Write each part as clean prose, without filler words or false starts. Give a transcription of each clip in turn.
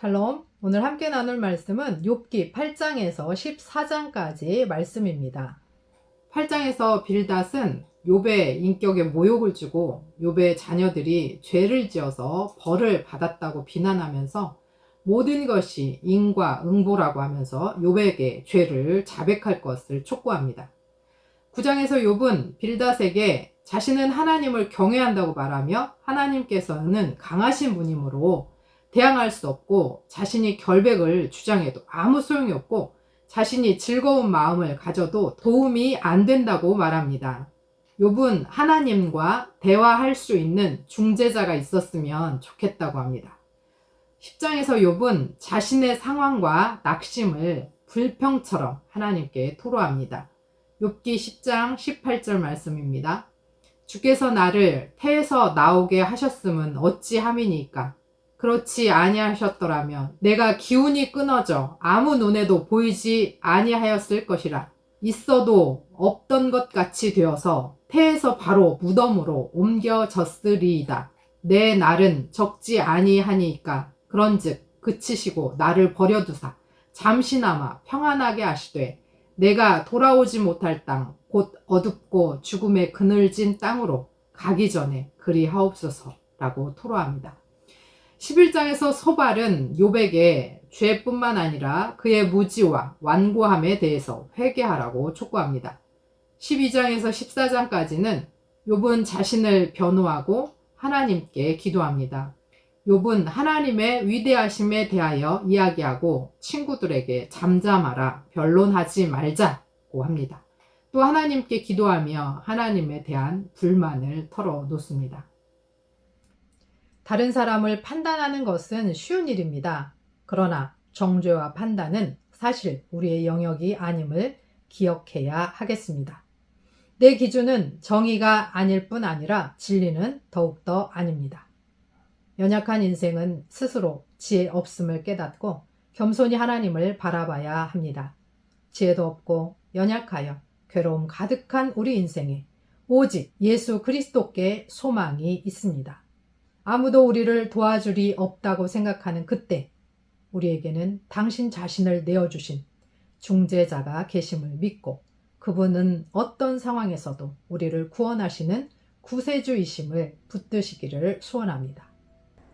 샬롬. 오늘 함께 나눌 말씀은 욥기 8장에서 14장까지 말씀입니다. 8장에서 빌닷은 욥의 인격에 모욕을 주고 욥의 자녀들이 죄를 지어서 벌을 받았다고 비난하면서 모든 것이 인과 응보라고 하면서 욥에게 죄를 자백할 것을 촉구합니다. 9장에서 욥은 빌닷에게 자신은 하나님을 경외한다고 말하며 하나님께서는 강하신 분이므로 대항할 수 없고 자신이 결백을 주장해도 아무 소용이 없고 자신이 즐거운 마음을 가져도 도움이 안 된다고 말합니다. 욥은 하나님과 대화할 수 있는 중재자가 있었으면 좋겠다고 합니다. 10장에서 욥은 자신의 상황과 낙심을 불평처럼 하나님께 토로합니다. 욥기 10장 18절 말씀입니다. 주께서 나를 태에서 나오게 하셨음은 어찌함이니까? 그렇지 아니하셨더라면 내가 기운이 끊어져 아무 눈에도 보이지 아니하였을 것이라. 있어도 없던 것 같이 되어서 태에서 바로 무덤으로 옮겨졌으리이다. 내 날은 적지 아니하니까 그런즉 그치시고 나를 버려두사 잠시나마 평안하게 하시되 내가 돌아오지 못할 땅 곧 어둡고 죽음의 그늘진 땅으로 가기 전에 그리하옵소서라고 토로합니다. 11장에서 소발은 욥에게 죄뿐만 아니라 그의 무지와 완고함에 대해서 회개하라고 촉구합니다. 12장에서 14장까지는 욥은 자신을 변호하고 하나님께 기도합니다. 욥은 하나님의 위대하심에 대하여 이야기하고 친구들에게 잠잠하라, 변론하지 말자고 합니다. 또 하나님께 기도하며 하나님에 대한 불만을 털어놓습니다. 다른 사람을 판단하는 것은 쉬운 일입니다. 그러나 정죄와 판단은 사실 우리의 영역이 아님을 기억해야 하겠습니다. 내 기준은 정의가 아닐 뿐 아니라 진리는 더욱더 아닙니다. 연약한 인생은 스스로 지혜 없음을 깨닫고 겸손히 하나님을 바라봐야 합니다. 지혜도 없고 연약하여 괴로움 가득한 우리 인생에 오직 예수 그리스도께 소망이 있습니다. 아무도 우리를 도와줄이 없다고 생각하는 그때 우리에게는 당신 자신을 내어주신 중재자가 계심을 믿고 그분은 어떤 상황에서도 우리를 구원하시는 구세주이심을 붙드시기를 소원합니다.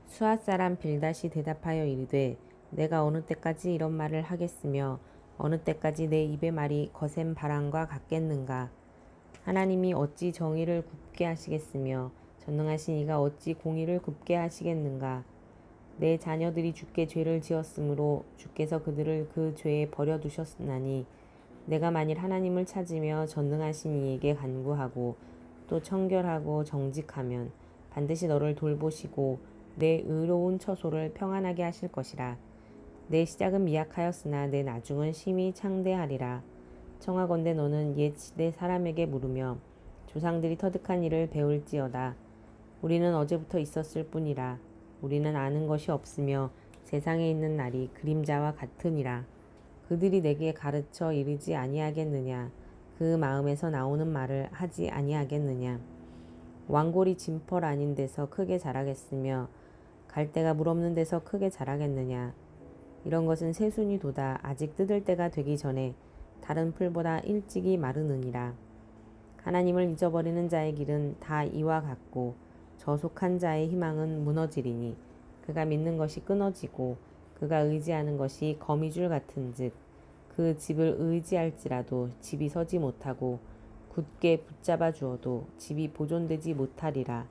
수앗 사람 빌닷이 대답하여 이르되 내가 어느 때까지 이런 말을 하겠으며 어느 때까지 내 입의 말이 거센 바람과 같겠는가. 하나님이 어찌 정의를 굽게 하시겠으며 전능하신 이가 어찌 공의를 굽게 하시겠는가. 내 자녀들이 주께 죄를 지었으므로 주께서 그들을 그 죄에 버려두셨나니 내가 만일 하나님을 찾으며 전능하신 이에게 간구하고 또 청결하고 정직하면 반드시 너를 돌보시고 내 의로운 처소를 평안하게 하실 것이라. 내 시작은 미약하였으나 내 나중은 심히 창대하리라. 청하건대 너는 옛 시대 사람에게 물으며 조상들이 터득한 일을 배울지어다. 우리는 어제부터 있었을 뿐이라. 우리는 아는 것이 없으며 세상에 있는 날이 그림자와 같으니라. 그들이 내게 가르쳐 이르지 아니하겠느냐. 그 마음에서 나오는 말을 하지 아니하겠느냐. 왕골이 진펄 아닌 데서 크게 자라겠으며 갈대가 물 없는 데서 크게 자라겠느냐. 이런 것은 새순이 돋아 아직 뜯을 때가 되기 전에 다른 풀보다 일찍이 마르느니라. 하나님을 잊어버리는 자의 길은 다 이와 같고 저속한 자의 희망은 무너지리니 그가 믿는 것이 끊어지고 그가 의지하는 것이 거미줄 같은즉 그 집을 의지할지라도 집이 서지 못하고 굳게 붙잡아 주어도 집이 보존되지 못하리라.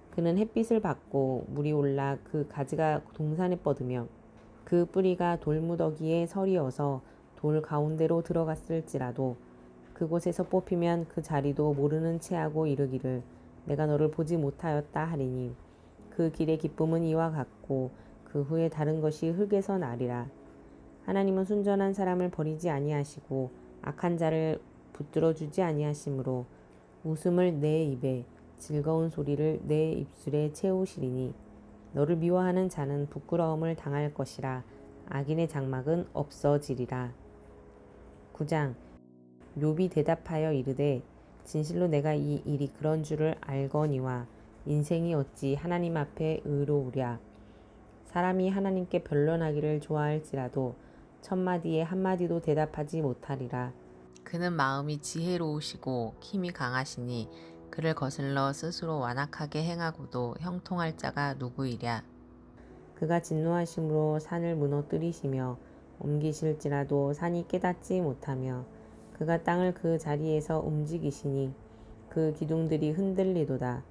그는 햇빛을 받고 물이 올라 그 가지가 동산에 뻗으며 그 뿌리가 돌무더기에 서리어서 돌 가운데로 들어갔을지라도 그곳에서 뽑히면 그 자리도 모르는 체하고 이르기를 내가 너를 보지 못하였다 하리니 그 길의 기쁨은 이와 같고 그 후에 다른 것이 흙에서 나리라. 하나님은 순전한 사람을 버리지 아니하시고 악한 자를 붙들어 주지 아니하시므로 웃음을 내 입에 즐거운 소리를 내 입술에 채우시리니 너를 미워하는 자는 부끄러움을 당할 것이라. 악인의 장막은 없어지리라. 9장. 욥이 대답하여 이르되 진실로 내가 이 일이 그런 줄을 알거니와 인생이 어찌 하나님 앞에 의로우랴. 사람이 하나님께 변론하기를 좋아할지라도 첫마디에 한마디도 대답하지 못하리라. 그는 마음이 지혜로우시고 힘이 강하시니 그를 거슬러 스스로 완악하게 행하고도 형통할 자가 누구이랴. 그가 진노하심으로 산을 무너뜨리시며 옮기실지라도 산이 깨닫지 못하며 그가 땅을 그 자리에서 움직이시니 그 기둥들이 흔들리도다.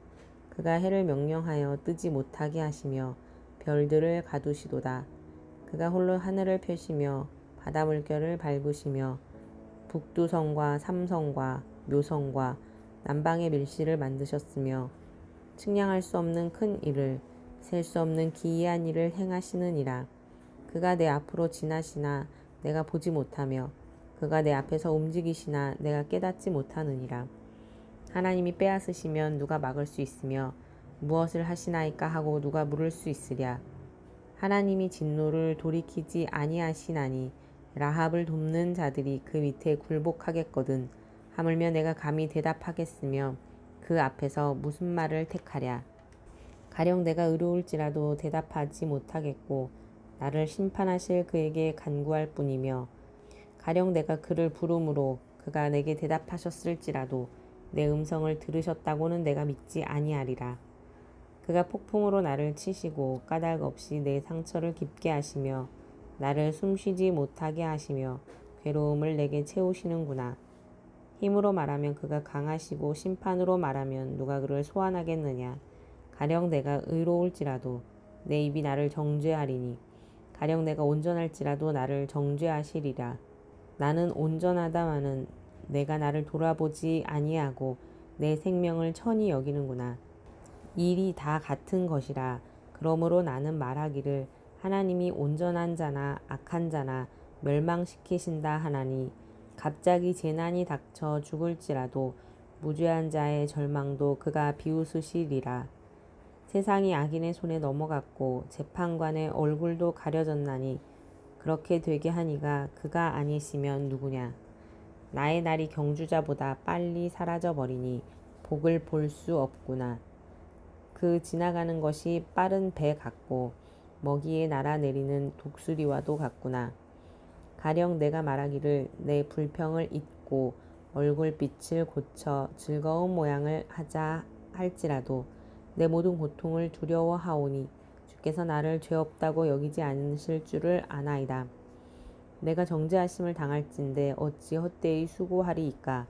그가 해를 명령하여 뜨지 못하게 하시며 별들을 가두시도다. 그가 홀로 하늘을 펴시며 바다 물결을 밟으시며 북두성과 삼성과 묘성과 남방의 밀실을 만드셨으며 측량할 수 없는 큰 일을 셀 수 없는 기이한 일을 행하시느니라. 그가 내 앞으로 지나시나 내가 보지 못하며 그가 내 앞에서 움직이시나 내가 깨닫지 못하느니라. 하나님이 빼앗으시면 누가 막을 수 있으며 무엇을 하시나이까 하고 누가 물을 수 있으랴. 하나님이 진노를 돌이키지 아니하시나니 라합을 돕는 자들이 그 밑에 굴복하겠거든. 하물며 내가 감히 대답하겠으며 그 앞에서 무슨 말을 택하랴. 가령 내가 의로울지라도 대답하지 못하겠고 나를 심판하실 그에게 간구할 뿐이며 가령 내가 그를 부르므로 그가 내게 대답하셨을지라도 내 음성을 들으셨다고는 내가 믿지 아니하리라. 그가 폭풍으로 나를 치시고 까닭 없이 내 상처를 깊게 하시며 나를 숨쉬지 못하게 하시며 괴로움을 내게 채우시는구나. 힘으로 말하면 그가 강하시고 심판으로 말하면 누가 그를 소환하겠느냐. 가령 내가 의로울지라도 내 입이 나를 정죄하리니 가령 내가 온전할지라도 나를 정죄하시리라. 나는 온전하다마는 내가 나를 돌아보지 아니하고 내 생명을 천히 여기는구나. 일이 다 같은 것이라. 그러므로 나는 말하기를 하나님이 온전한 자나 악한 자나 멸망시키신다 하나니 갑자기 재난이 닥쳐 죽을지라도 무죄한 자의 절망도 그가 비웃으시리라. 세상이 악인의 손에 넘어갔고 재판관의 얼굴도 가려졌나니 그렇게 되게 하니가 그가 아니시면 누구냐. 나의 날이 경주자보다 빨리 사라져 버리니 복을 볼 수 없구나. 그 지나가는 것이 빠른 배 같고 먹이에 날아내리는 독수리와도 같구나. 가령 내가 말하기를 내 불평을 잊고 얼굴빛을 고쳐 즐거운 모양을 하자 할지라도 내 모든 고통을 두려워하오니 주께서 나를 죄 없다고 여기지 않으실 줄을 아나이다. 내가 정죄하심을 당할진대 어찌 헛되이 수고하리이까.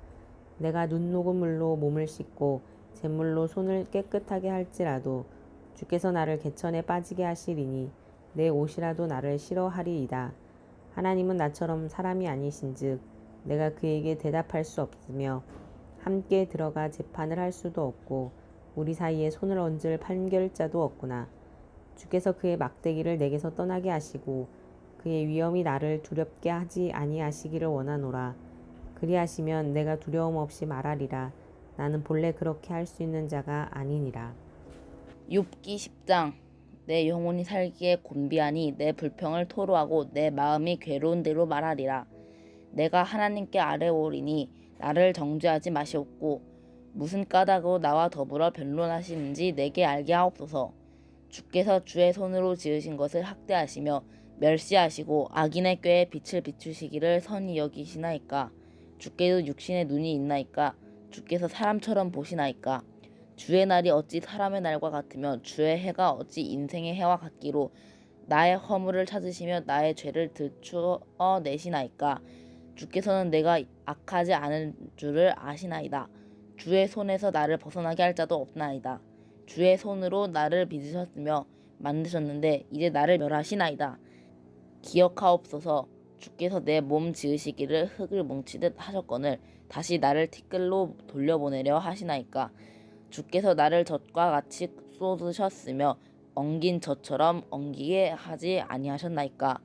내가 눈 녹은 물로 몸을 씻고 잿물로 손을 깨끗하게 할지라도 주께서 나를 개천에 빠지게 하시리니 내 옷이라도 나를 싫어하리이다. 하나님은 나처럼 사람이 아니신즉 내가 그에게 대답할 수 없으며 함께 들어가 재판을 할 수도 없고 우리 사이에 손을 얹을 판결자도 없구나. 주께서 그의 막대기를 내게서 떠나게 하시고 그의 위엄이 나를 두렵게 하지 아니하시기를 원하노라. 그리하시면 내가 두려움 없이 말하리라. 나는 본래 그렇게 할 수 있는 자가 아니니라. 욥기 10장. 내 영혼이 살기에 곤비하니 내 불평을 토로하고 내 마음이 괴로운 대로 말하리라. 내가 하나님께 아뢰오리니 나를 정죄하지 마시옵고 무슨 까닭으로 나와 더불어 변론하시는지 내게 알게 하옵소서. 주께서 주의 손으로 지으신 것을 학대하시며 멸시하시고 악인의 꾀에 빛을 비추시기를 선히 여기시나이까. 주께도 육신의 눈이 있나이까. 주께서 사람처럼 보시나이까. 주의 날이 어찌 사람의 날과 같으며 주의 해가 어찌 인생의 해와 같기로 나의 허물을 찾으시며 나의 죄를 들추어 내시나이까. 주께서는 내가 악하지 않은 줄을 아시나이다. 주의 손에서 나를 벗어나게 할 자도 없나이다. 주의 손으로 나를 빚으셨으며 만드셨는데 이제 나를 멸하시나이다. 기억하옵소서. 주께서 내 몸 지으시기를 흙을 뭉치듯 하셨거늘 다시 나를 티끌로 돌려보내려 하시나이까. 주께서 나를 젖과 같이 쏟으셨으며 엉긴 젖처럼 엉기게 하지 아니하셨나이까.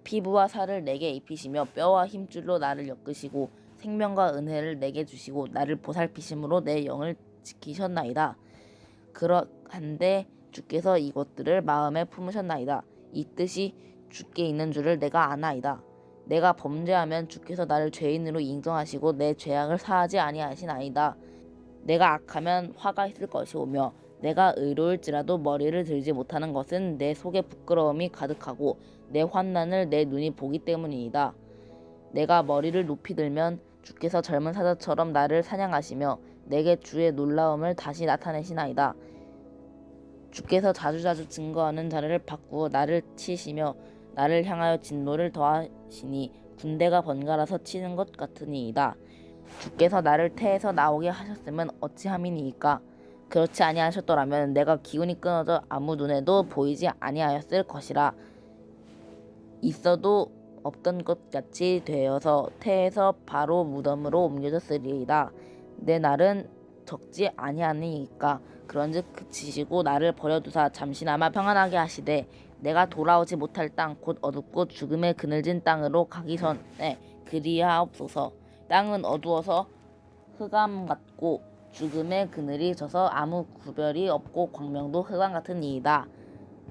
피부와 살을 내게 입히시며 뼈와 힘줄로 나를 엮으시고 생명과 은혜를 내게 주시고 나를 보살피심으로 내 영을 지키셨나이다. 그러한데 주께서 이것들을 마음에 품으셨나이다. 이 뜻이 주께 있는 줄을 내가 아나이다. 내가 범죄하면 주께서 나를 죄인으로 인정하시고 내 죄악을 사하지 아니하시나이다. 내가 악하면 화가 있을 것이오며 내가 의로울지라도 머리를 들지 못하는 것은 내 속에 부끄러움이 가득하고 내 환난을 내 눈이 보기 때문이다. 내가 머리를 높이 들면 주께서 젊은 사자처럼 나를 사냥하시며 내게 주의 놀라움을 다시 나타내시나이다. 주께서 자주자주 증거하는 자를 바꾸어 나를 치시며 나를 향하여 진노를 더하시니 군대가 번갈아서 치는 것 같으니이다. 주께서 나를 태에서 나오게 하셨음은 어찌함이니이까? 그렇지 아니하셨더라면 내가 기운이 끊어져 아무 눈에도 보이지 아니하였을 것이라. 있어도 없던 것 같이 되어서 태에서 바로 무덤으로 옮겨졌으리이다. 내 날은 적지 아니하니이까. 그런즉 그치시고 나를 버려두사 잠시나마 평안하게 하시되 내가 돌아오지 못할 땅 곧 어둡고 죽음의 그늘진 땅으로 가기 전에 그리하옵소서. 땅은 어두워서 흑암 같고 죽음의 그늘이 져서 아무 구별이 없고 광명도 흑암 같으니이다.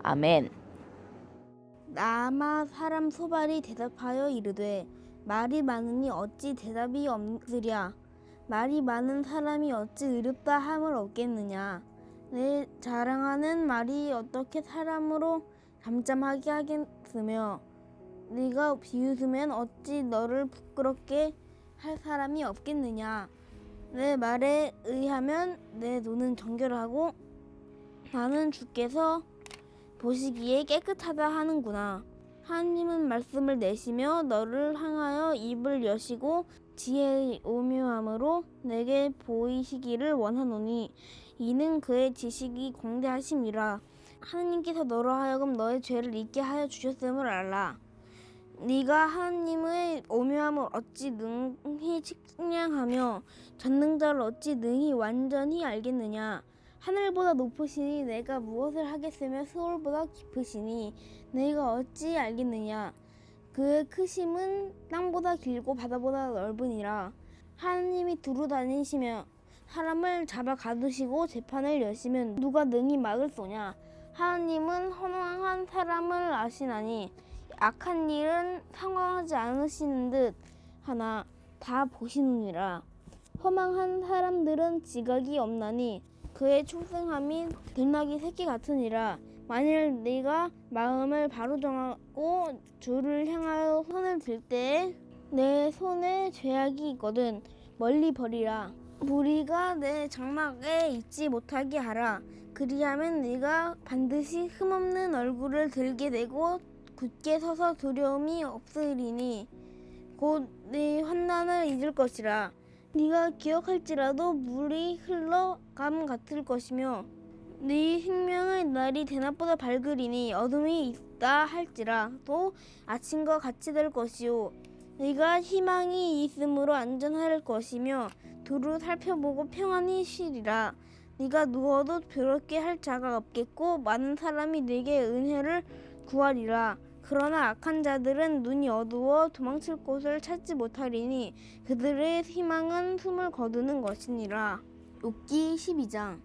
아멘. 나아마 사람 소발이 대답하여 이르되 말이 많으니 어찌 대답이 없으랴. 말이 많은 사람이 어찌 의롭다 함을 얻겠느냐. 내 자랑하는 말이 어떻게 사람으로 잠잠하게 하겠으며 네가 비웃으면 어찌 너를 부끄럽게 할 사람이 없겠느냐. 내 말에 의하면 내 눈은 정결하고 나는 주께서 보시기에 깨끗하다 하는구나. 하나님은 말씀을 내시며 너를 향하여 입을 여시고 지혜의 오묘함으로 내게 보이시기를 원하노니 이는 그의 지식이 광대하심이라. 하나님께서 너로 하여금 너의 죄를 잊게 하여 주셨음을 알라. 네가 하나님의 오묘함을 어찌 능히 측량하며 전능자를 어찌 능히 완전히 알겠느냐. 하늘보다 높으시니 내가 무엇을 하겠으며 수월보다 깊으시니 내가 어찌 알겠느냐. 그의 크심은 땅보다 길고 바다보다 넓으니라. 하나님이 두루 다니시며 사람을 잡아 가두시고 재판을 여시면 누가 능히 막을 소냐. 하나님은 허망한 사람을 아시나니 악한 일은 상황하지 않으시는 듯 하나 다 보시느니라. 허망한 사람들은 지각이 없나니 그의 충성함이 들나귀 새끼 같으니라. 만일 네가 마음을 바로 정하고 주를 향하여 손을 들 때에 내 손에 죄악이 있거든 멀리 버리라. 무리가 내 장막에 있지 못하게 하라. 그리하면 네가 반드시 흠없는 얼굴을 들게 되고 굳게 서서 두려움이 없으리니 곧 네 환난을 잊을 것이라. 네가 기억할지라도 물이 흘러감 같을 것이며 네 생명의 날이 대낮보다 밝으리니 어둠이 있다 할지라도 아침과 같이 될 것이요 네가 희망이 있으므로 안전할 것이며 두루 살펴보고 평안히 쉬리라. 네가 누워도 괴롭게 할 자가 없겠고 많은 사람이 네게 은혜를 구하리라. 그러나 악한 자들은 눈이 어두워 도망칠 곳을 찾지 못하리니 그들의 희망은 숨을 거두는 것이니라. 욥기 12장.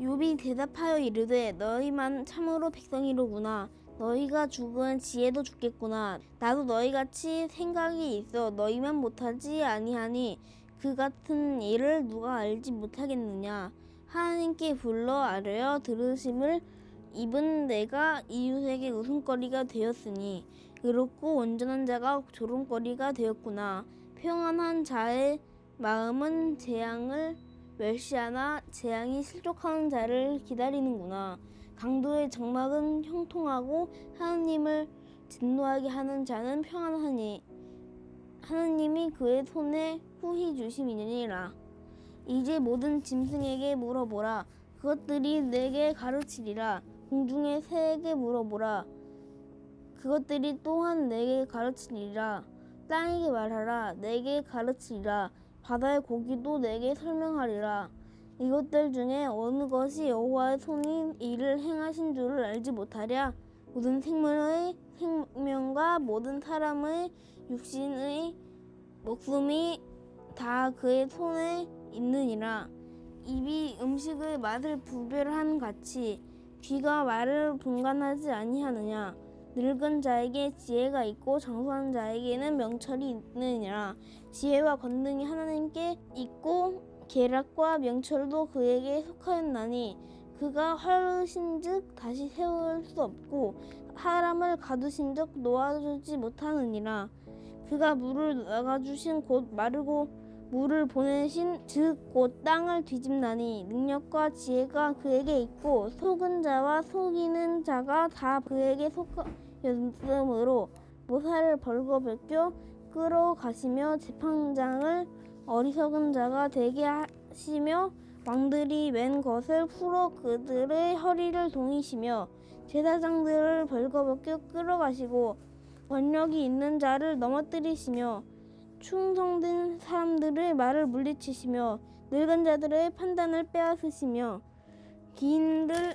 욥이 대답하여 이르되 너희만 참으로 백성이로구나. 너희가 죽은 지혜도 죽겠구나. 나도 너희같이 생각이 있어 너희만 못하지 아니하니 그 같은 일을 누가 알지 못하겠느냐. 하나님께 불러 아뢰어 들으심을 입은 내가 이웃에게 웃음거리가 되었으니 의롭고 온전한 자가 조롱거리가 되었구나. 평안한 자의 마음은 재앙을 멸시하나 재앙이 실족하는 자를 기다리는구나. 강도의 장막은 형통하고 하나님을 진노하게 하는 자는 평안하니 하나님이 그의 손에 후히 주심이니라. 이제 모든 짐승에게 물어보라. 그것들이 내게 가르치리라. 공중의 새에게 물어보라. 그것들이 또한 내게 가르치리라. 땅에게 말하라. 내게 가르치리라. 바다의 고기도 내게 설명하리라. 이것들 중에 어느 것이 여호와의 손이 이를 행하신 줄을 알지 못하랴. 모든 생물의 생명과 모든 사람의 육신의 목숨이 다 그의 손에 있느니라. 입이 음식의 맛을 분별한 같이 귀가 말을 분간하지 아니하느냐. 늙은 자에게 지혜가 있고 장수한 자에게는 명철이 있느니라. 지혜와 권능이 하나님께 있고 계략과 명철도 그에게 속하였나니 그가 헐으신즉 다시 세울 수 없고 사람을 가두신즉 놓아주지 못하느니라. 그가 물을 나가주신 곳 마르고 물을 보내신 즉 곧 땅을 뒤집나니 능력과 지혜가 그에게 있고 속은 자와 속이는 자가 다 그에게 속하였으므로 모사를 벌거벗겨 끌어가시며 재판장을 어리석은 자가 되게 하시며 왕들이 맨 것을 풀어 그들의 허리를 동이시며 제사장들을 벌거벗겨 끌어가시고 권력이 있는 자를 넘어뜨리시며 충성된 사람들의 말을 물리치시며 늙은 자들의 판단을 빼앗으시며 기인들에게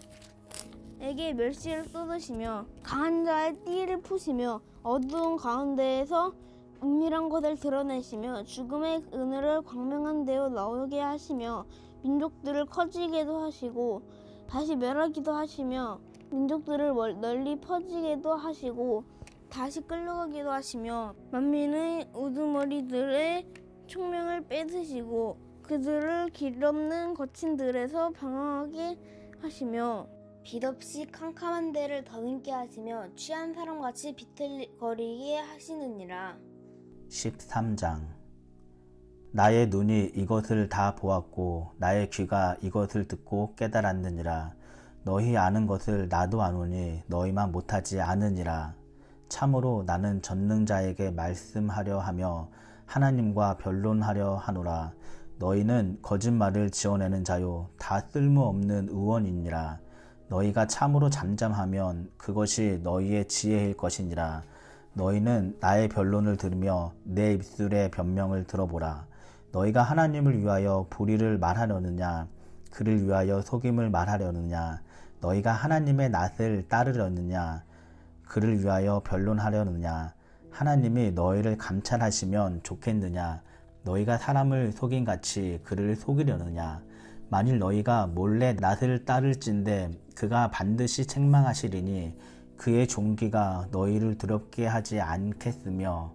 멸시를 쏟으시며 강한 자의 띠를 푸시며 어두운 가운데에서 은밀한 것을 드러내시며 죽음의 그늘을 광명한 데로 나오게 하시며 민족들을 커지게도 하시고 다시 멸하기도 하시며 민족들을 널리 퍼지게도 하시고 다시 끌려가기도 하시며 만민의 우두머리들의 총명을 뺏으시고 그들을 길 없는 거친들에서 방황하게 하시며 빛 없이 캄캄한 데를 더듬게 하시며 취한 사람같이 비틀거리게 하시느니라. 13장. 나의 눈이 이것을 다 보았고 나의 귀가 이것을 듣고 깨달았느니라. 너희 아는 것을 나도 아노니 너희만 못하지 않으니라. 참으로 나는 전능자에게 말씀하려 하며 하나님과 변론하려 하노라. 너희는 거짓말을 지어내는 자요 다 쓸모없는 의원이니라. 너희가 참으로 잠잠하면 그것이 너희의 지혜일 것이니라. 너희는 나의 변론을 들으며 내 입술의 변명을 들어보라. 너희가 하나님을 위하여 불의를 말하려느냐 그를 위하여 속임을 말하려느냐 너희가 하나님의 낯을 따르려느냐 그를 위하여 변론하려느냐 하나님이 너희를 감찰하시면 좋겠느냐 너희가 사람을 속임같이 그를 속이려느냐 만일 너희가 몰래 낯을 따를진대 그가 반드시 책망하시리니 그의 종기가 너희를 두렵게 하지 않겠으며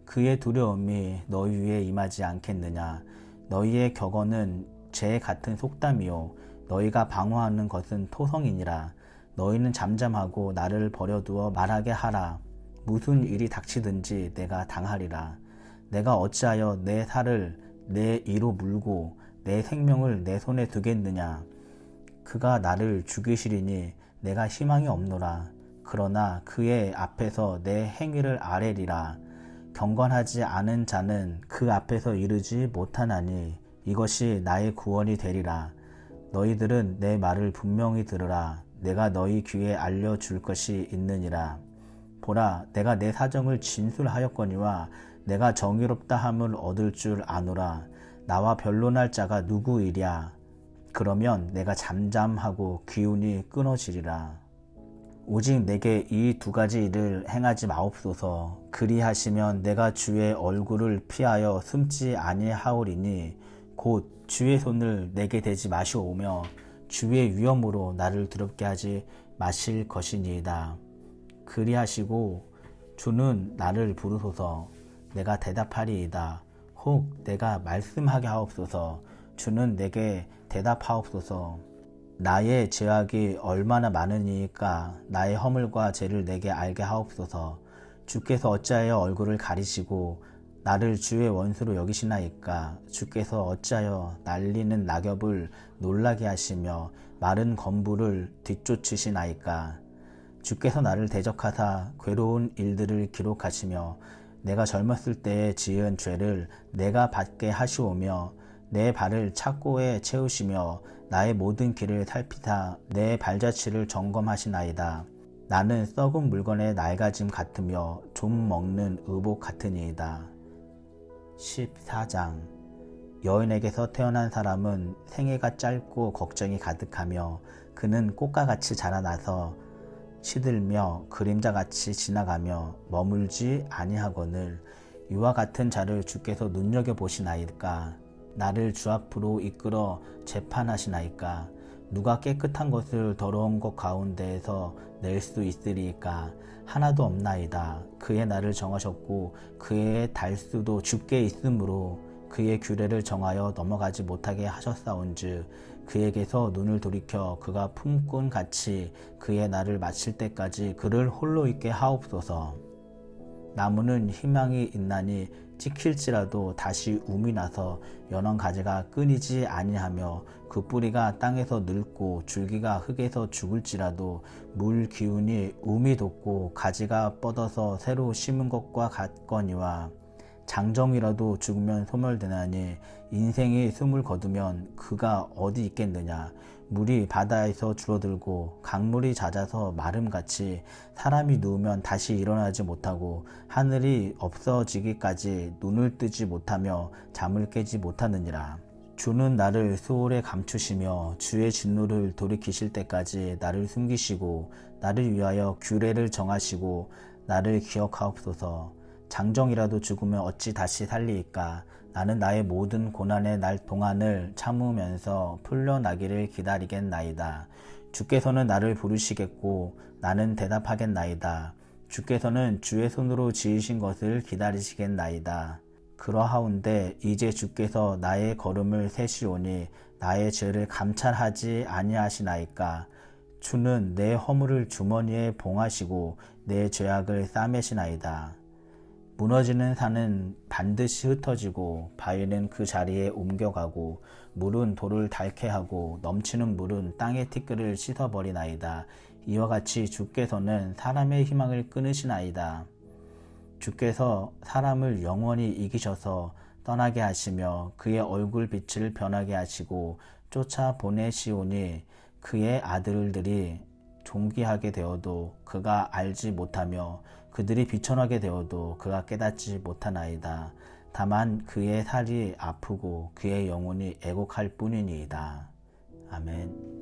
그의 두려움이 너희 위에 임하지 않겠느냐 너희의 격언은 재 같은 속담이요 너희가 방어하는 것은 토성이니라. 너희는 잠잠하고 나를 버려두어 말하게 하라. 무슨 일이 닥치든지 내가 당하리라. 내가 어찌하여 내 살을 내 이로 물고 내 생명을 내 손에 두겠느냐. 그가 나를 죽이시리니 내가 희망이 없노라. 그러나 그의 앞에서 내 행위를 아뢰리라. 경건하지 않은 자는 그 앞에서 이르지 못하나니 이것이 나의 구원이 되리라. 너희들은 내 말을 분명히 들으라. 내가 너희 귀에 알려줄 것이 있느니라. 보라, 내가 내 사정을 진술하였거니와 내가 정의롭다 함을 얻을 줄 아노라. 나와 변론할 자가 누구이랴. 그러면 내가 잠잠하고 기운이 끊어지리라. 오직 내게 이 두 가지 일을 행하지 마옵소서. 그리하시면 내가 주의 얼굴을 피하여 숨지 아니하오리니 곧 주의 손을 내게 대지 마시오며 주의 위엄으로 나를 두렵게 하지 마실 것이니이다. 그리하시고 주는 나를 부르소서. 내가 대답하리이다. 혹 내가 말씀하게 하옵소서. 주는 내게 대답하옵소서. 나의 죄악이 얼마나 많으니까 나의 허물과 죄를 내게 알게 하옵소서. 주께서 어찌하여 얼굴을 가리시고 나를 주의 원수로 여기시나이까. 주께서 어찌하여 날리는 낙엽을 놀라게 하시며 마른 건부를 뒤쫓으시나이까. 주께서 나를 대적하사 괴로운 일들을 기록하시며 내가 젊었을 때에 지은 죄를 내가 받게 하시오며 내 발을 착고에 채우시며 나의 모든 길을 살피사 내 발자취를 점검하시나이다. 나는 썩은 물건의 낡아짐 같으며 좀 먹는 의복 같으니이다. 14장. 여인에게서 태어난 사람은 생애가 짧고 걱정이 가득하며 그는 꽃과 같이 자라나서 시들며 그림자같이 지나가며 머물지 아니하거늘 이와 같은 자를 주께서 눈여겨보시나이까. 나를 주 앞으로 이끌어 재판하시나이까. 누가 깨끗한 것을 더러운 것 가운데에서 낼 수 있으리이까. 하나도 없나이다. 그의 날을 정하셨고 그의 달수도 주께 있으므로 그의 규례를 정하여 넘어가지 못하게 하셨사온즉 그에게서 눈을 돌이켜 그가 품꾼 같이 그의 날을 마칠 때까지 그를 홀로 있게 하옵소서. 나무는 희망이 있나니 찍힐지라도 다시 움이 나서 연한 가지가 끊이지 아니하며 그 뿌리가 땅에서 늙고 줄기가 흙에서 죽을지라도 물 기운이 움이 돋고 가지가 뻗어서 새로 심은 것과 같거니와 장정이라도 죽으면 소멸되나니 인생이 숨을 거두면 그가 어디 있겠느냐. 물이 바다에서 줄어들고 강물이 잦아서 마름같이 사람이 누우면 다시 일어나지 못하고 하늘이 없어지기까지 눈을 뜨지 못하며 잠을 깨지 못하느니라. 주는 나를 수월에 감추시며 주의 진노를 돌이키실 때까지 나를 숨기시고 나를 위하여 규례를 정하시고 나를 기억하옵소서. 장정이라도 죽으면 어찌 다시 살리이까. 나는 나의 모든 고난의 날 동안을 참으면서 풀려나기를 기다리겠나이다. 주께서는 나를 부르시겠고 나는 대답하겠나이다. 주께서는 주의 손으로 지으신 것을 기다리시겠나이다. 그러하온데 이제 주께서 나의 걸음을 세시오니 나의 죄를 감찰하지 아니하시나이까. 주는 내 허물을 주머니에 봉하시고 내 죄악을 싸매시나이다. 무너지는 산은 반드시 흩어지고 바위는 그 자리에 옮겨가고 물은 돌을 닳게 하고 넘치는 물은 땅의 티끌을 씻어버리나이다. 이와 같이 주께서는 사람의 희망을 끊으시나이다. 주께서 사람을 영원히 이기셔서 떠나게 하시며 그의 얼굴 빛을 변하게 하시고 쫓아 보내시오니 그의 아들들이 존귀하게 되어도 그가 알지 못하며 그들이 비천하게 되어도 그가 깨닫지 못하나이다. 다만 그의 살이 아프고 그의 영혼이 애곡할 뿐이니이다. 아멘.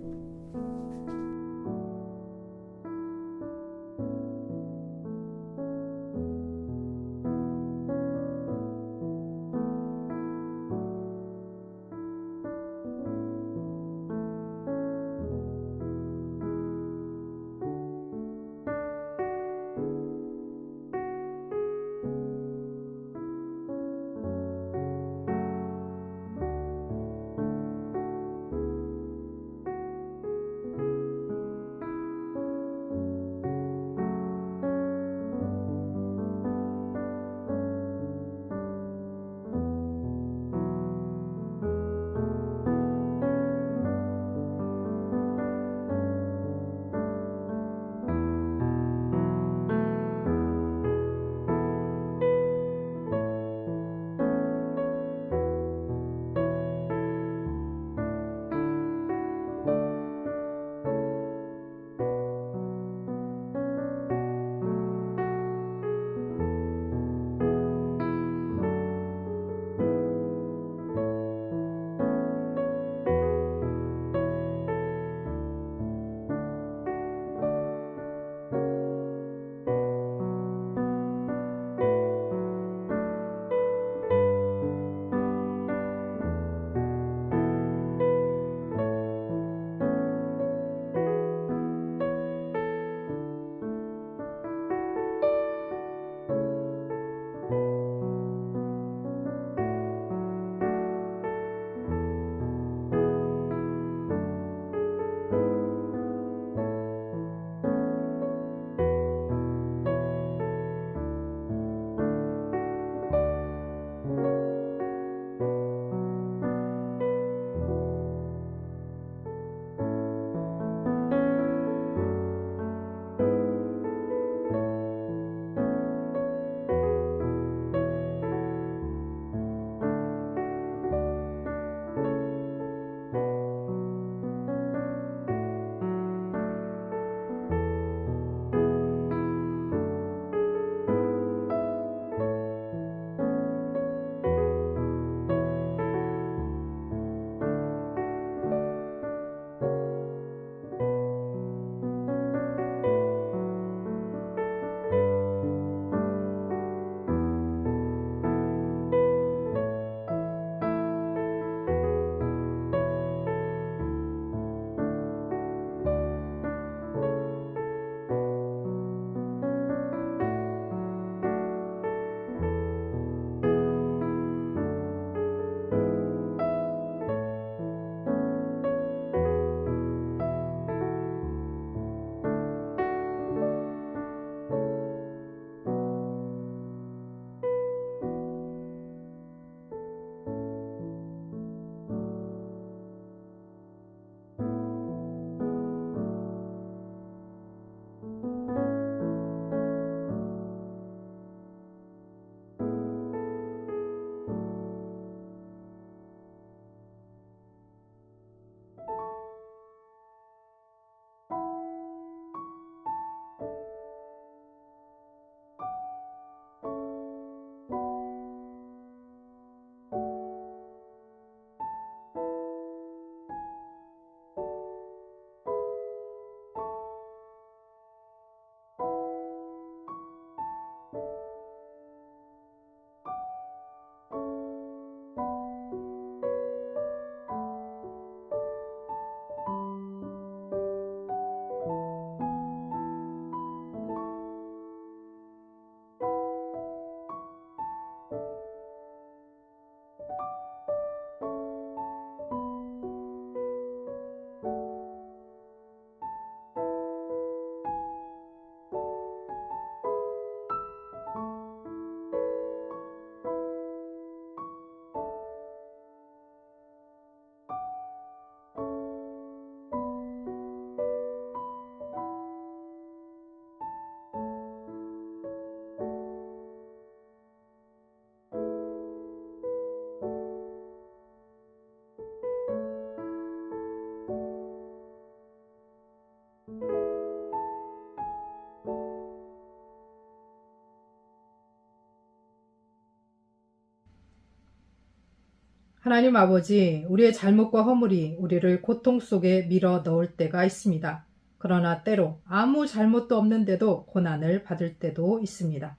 하나님 아버지, 우리의 잘못과 허물이 우리를 고통 속에 밀어 넣을 때가 있습니다. 그러나 때로 아무 잘못도 없는데도 고난을 받을 때도 있습니다.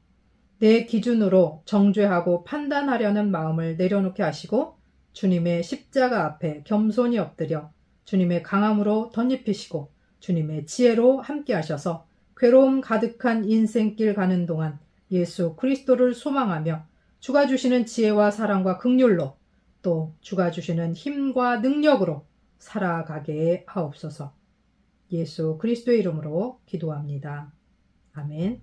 내 기준으로 정죄하고 판단하려는 마음을 내려놓게 하시고 주님의 십자가 앞에 겸손히 엎드려 주님의 강함으로 덧입히시고 주님의 지혜로 함께 하셔서 괴로움 가득한 인생길 가는 동안 예수 그리스도를 소망하며 주가 주시는 지혜와 사랑과 긍휼로 또 주가 주시는 힘과 능력으로 살아가게 하옵소서. 예수 그리스도의 이름으로 기도합니다. 아멘.